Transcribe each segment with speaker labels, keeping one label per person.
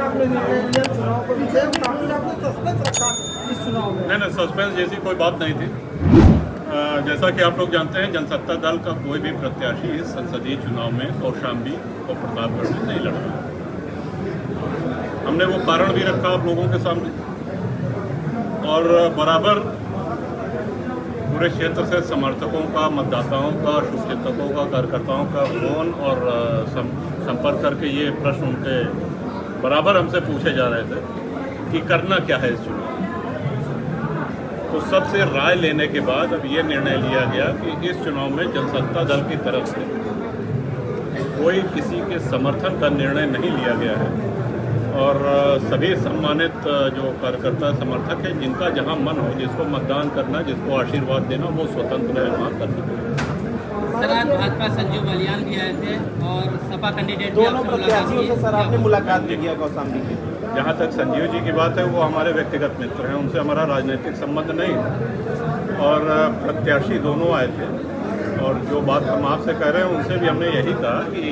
Speaker 1: आपने निर्णय लिया चुनाव को विषय में, काफी आपने सस्पेंस रखा इस चुनाव में?
Speaker 2: नहीं, सस्पेंस जैसी कोई बात नहीं थी। जैसा कि आप लोग जानते हैं, जनसत्ता दल का कोई भी प्रत्याशी इस संसदीय चुनाव में कौशाम्बी और प्रतापगढ़ में नहीं लड़ रहा। हमने वो कारण भी रखा आप लोगों के सामने, और बराबर पूरे क्षेत्र से समर्थकों का, मतदाताओं का, शुभचिंतकों का, कार्यकर्ताओं का फोन और संपर्क करके ये प्रश्न उनके बराबर हमसे पूछे जा रहे थे कि करना क्या है इस चुनाव। तो सबसे राय लेने के बाद अब ये निर्णय लिया गया कि इस चुनाव में जनसत्ता दल की तरफ से कोई किसी के समर्थन का निर्णय नहीं लिया गया है, और सभी सम्मानित जो कार्यकर्ता समर्थक हैं, जिनका जहां मन हो, जिसको मतदान करना, जिसको आशीर्वाद देना, वो स्वतंत्र है वहाँ कर सकते।
Speaker 3: सर, आज भाजपा संजीव बलियान भी आए थे और सपा कैंडिडेट
Speaker 1: दोनों प्रत्याशियों से सर आपने मुलाकात भी किया कौशाम्बी की?
Speaker 2: जहाँ तक संजीव जी की बात है, वो हमारे व्यक्तिगत मित्र हैं, उनसे हमारा राजनीतिक संबंध नहीं है, और प्रत्याशी दोनों आए थे। और जो बात हम आपसे कह रहे हैं, उनसे भी हमने यही कहा कि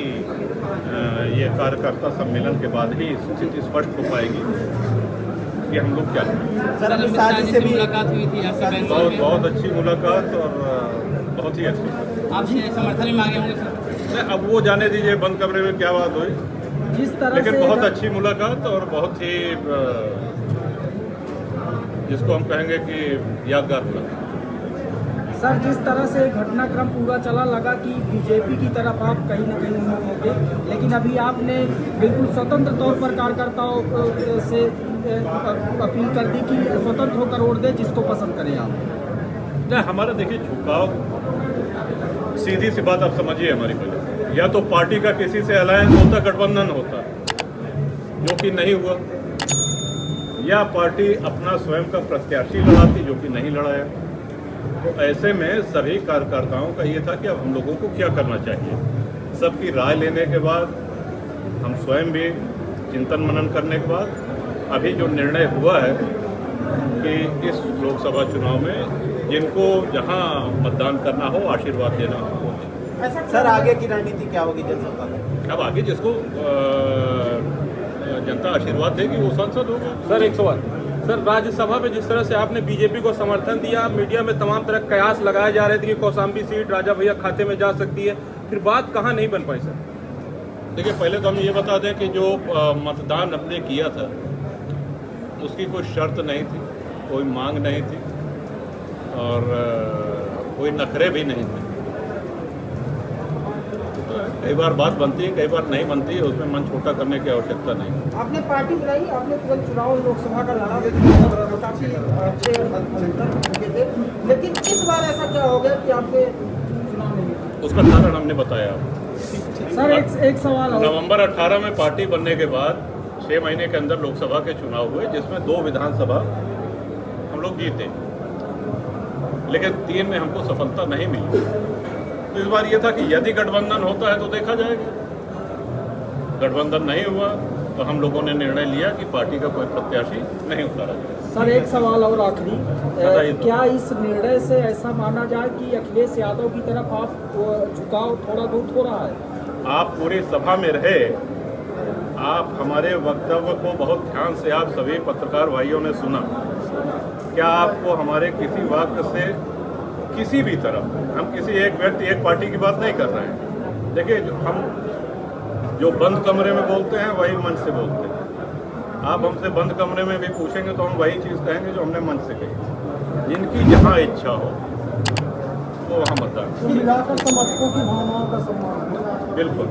Speaker 2: ये कार्यकर्ता सम्मेलन के बाद ही स्थिति स्पष्ट हो पाएगी कि हम लोग क्या करें।
Speaker 1: सर अमित शाह जी से भी
Speaker 3: मुलाकात हुई थी?
Speaker 2: बहुत अच्छी मुलाकात और बहुत ही अच्छी।
Speaker 3: आपसे समर्थन भी मांगे होंगे सर?
Speaker 2: अब वो जाने दीजिए बंद कमरे में क्या बात हुई,
Speaker 1: जिस तरह
Speaker 2: लेकिन
Speaker 1: से
Speaker 2: बहुत अच्छी मुलाकात और बहुत ही जिसको हम कहेंगे कि यादगार मुलाकात।
Speaker 1: सर, जिस तरह से घटनाक्रम पूरा चला, लगा कि बीजेपी की तरफ आप कहीं ना कहीं होंगे, लेकिन अभी आपने बिल्कुल स्वतंत्र तौर पर कार्यकर्ताओं से अपील कर दी कि स्वतंत्र होकर वोट दें, जिसको पसंद करें आप।
Speaker 2: नहीं, हमारा देखिए झुकाव, सीधी सी बात आप समझिए हमारी वजह, या तो पार्टी का किसी से अलायंस होता, गठबंधन होता, जो कि नहीं हुआ, या पार्टी अपना स्वयं का प्रत्याशी लड़ाती, जो कि नहीं लड़ाया। तो ऐसे में सभी कार्यकर्ताओं का ये था कि अब हम लोगों को क्या करना चाहिए। सबकी राय लेने के बाद, हम स्वयं भी चिंतन मनन करने के बाद अभी जो निर्णय हुआ है कि इस लोकसभा चुनाव में जिनको जहां मतदान करना हो, आशीर्वाद देना हो।
Speaker 1: सर, आगे की रणनीति क्या होगी जनसत्ता में?
Speaker 2: अब आगे जिसको जनता आशीर्वाद देगी वो सांसद होगा।
Speaker 4: सर, एक सवाल सर, राज्यसभा में जिस तरह से आपने बीजेपी को समर्थन दिया, मीडिया में तमाम तरह कयास लगाए जा रहे थे कि कौशाम्बी सीट राजा भैया खाते में जा सकती है, फिर बात कहाँ नहीं बन पाई सर?
Speaker 2: देखिए, पहले तो हम ये बता दें कि जो मतदान हमने किया था उसकी कोई शर्त नहीं थी, कोई मांग नहीं थी, और कोई नखरे भी नहीं थे। कई बार बात बनती है, कई बार नहीं बनती है, उसमें मन छोटा करने की आवश्यकता नहीं।
Speaker 1: आपने पार्टी बनाई, आपने तुरंत चुनाव लोकसभा का लड़ा, काफी अच्छे थे, लेकिन इस बार ऐसा क्या हो गया कि आपने चुनाव नहीं लड़ा?
Speaker 2: उसका कारण हमने बताया आपको।
Speaker 1: सर, एक सवाल और।
Speaker 2: नवंबर 18 में पार्टी बनने के बाद 6 महीने के अंदर लोकसभा के चुनाव हुए, जिसमें 2 विधानसभा हम लोग जीते, लेकिन 3 में हमको सफलता नहीं मिली। तो इस बार ये था कि यदि गठबंधन होता है तो देखा जाएगा। गठबंधन नहीं हुआ तो हम लोगों ने निर्णय लिया कि पार्टी का कोई प्रत्याशी नहीं उतारा जाए।
Speaker 1: सर, एक सवाल और आखिरी,
Speaker 2: बताइए।
Speaker 1: क्या इस निर्णय से ऐसा माना जाए कि अखिलेश यादव की तरफ आप झुकाव थोड़ा बहुत हो रहा है?
Speaker 2: आप पूरी सभा में रहे, आप हमारे वक्तव्य को बहुत ध्यान से आप सभी पत्रकार भाइयों ने सुना। क्या आपको हमारे किसी वाक्य से किसी भी तरफ, हम किसी एक व्यक्ति, एक पार्टी की बात नहीं कर रहे हैं। देखिए, हम जो बंद कमरे में बोलते हैं वही मंच से बोलते हैं। आप हमसे बंद कमरे में भी पूछेंगे तो हम वही चीज़ कहेंगे जो हमने मंच से कही। जिनकी जहाँ इच्छा हो वो वहाँ मतदान।
Speaker 1: समर्थकों की भावनाओं का सम्मान।
Speaker 2: बिल्कुल।